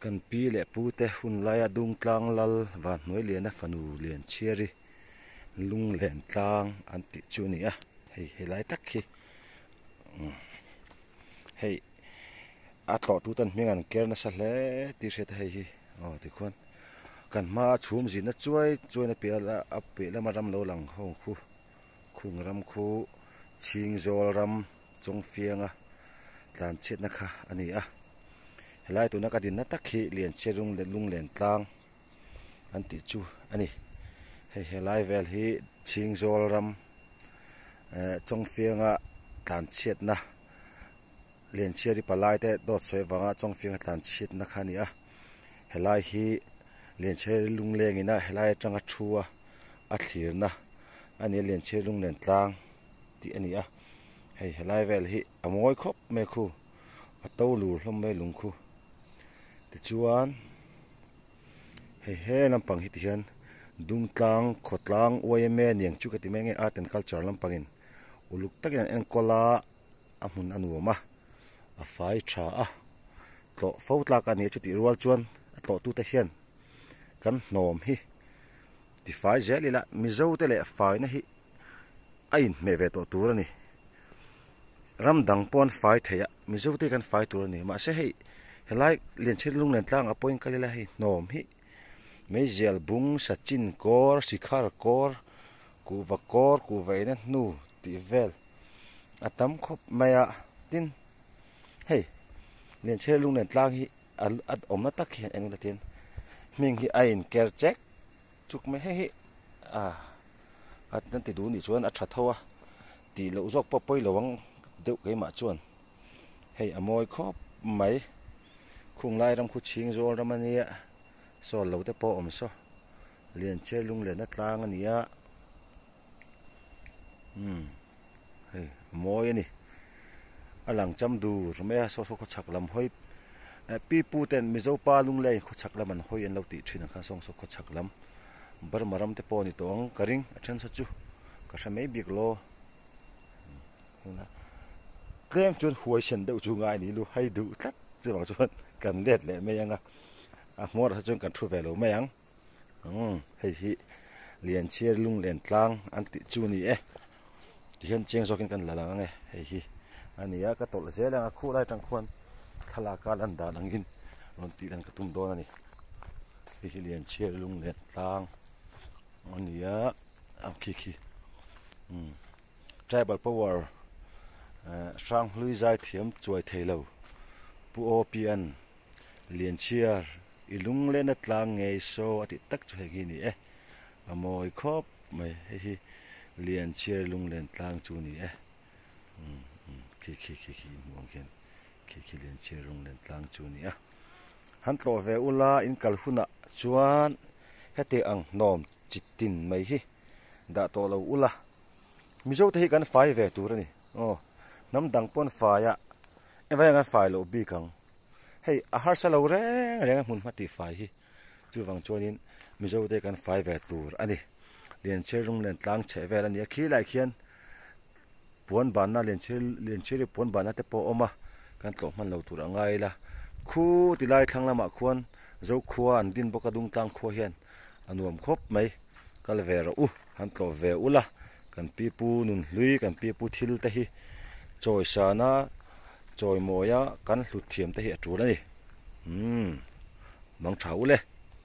kan pi le pu te hun lai dung tlang lal wa noi lian a fanu lian chiari lung len tlang an ti chu ni a hei lai tak hi hei a to tu tan hming an ker na sa hle ti hret hei hi ti khon kan ma chhum zin na chuai na pela a pela ma ram lo lang ho khu khung ram khu ching zol ram chong fianga tlan chet na kha ani a helai tu na ka din na takhi lian cherung le lung len tlang an ti chu ani helai vel hi ching zol ram chong fianga tlan chet na lian cheri palai te dot soi wanga chong fianga tlan chet na kha ni a helai hi lian cheri lung leng ina helai tanga thua a thlir na ani lian cheri lung len tlang ti ani a helai vel hi amoi khop me khu ato lur hlom me lung khu ti chuan he lampang hi ti hian dung tlang khotlang oime niang chu ka ti menge art and culture lampangin uluk takin en kola amun anuama a fai tha a to fautla ka ni chu ti rual chuan to tu ta hian kan hnom hi ti fai zelila mizo te le fai na hi ain me ve to tur ani ram dang pon fai theya mizo te kan fai tur ani ma se hei helai lian chhir lung len tlang a point kalila hi hnom hi meizel bung sachin kor sikhar kor kuwa kor kuwaina nu ti vel atam khop maya tin hei lian chhir lung len tlang hi at om na tak hi eng la tin ming hi ain ker chek chuk me he hi at nan ti du ni chuan a tha thowa ti lo zok po poi lowang deuh ke ma chuan hei amoi khop mai khung lai ram khu ching zol ram ania so lo te po om so lian che lung le na tlang ania hei moi ani alang cham dur me so kho chak lam hoi pi pu ten mizo pa lung le kho chak lam an hoi en lo ti thina kha song so kho chak lam bar maram te po ni tong karing athan sa chu ka sa mai bik lo na klem chun huai sen deuh chu ngai ni lu hai du tlat chu bang chuan kan let le me yanga a mor sa chun kan thu ve lo me yang hei hi lian chiar lung len tlang an ti chu ni e ti hian cheng zokin kan la lang e hei hi ania ka tol zela nga khu lai tang khon thala ka lan da langin ron ti lan ka tum don ani hi lian chiar lung len tlang ania am ki tribal power sang hlui zai thiam chuai theilo pu opian lian chiar ilung le na tlang ngei so ati tak chu hegi ni e amoi khop mai hi lian chiar lung len tlang chu ni e ki mongken ki lian chiar lung len tlang chu ni a han tlo ve ula in kalhuna chuan hete ang nom chitin mai hi da to lo ula mizo te hi kan fai ve tur ani nam dang pon faya eva nga fai lo bi kang hei a har sa lo reng mun mati fai hi chu wang chonin mizo te kan fai ve tur ani lian che rung len tlang che ve ani khi lai khian puan ban na lian che ri puan ban na te po oma kan tlo man lo tur angai la khu ti lai thang lama khuan zo khuwa an din boka dung tlang kho hian anuam khop mai kal ve ro han tlo ve ula kan pi pu nun hlui kan pi pu thil te hi choi sana choi moya kan hlut thiam te hi atur ani mang thau le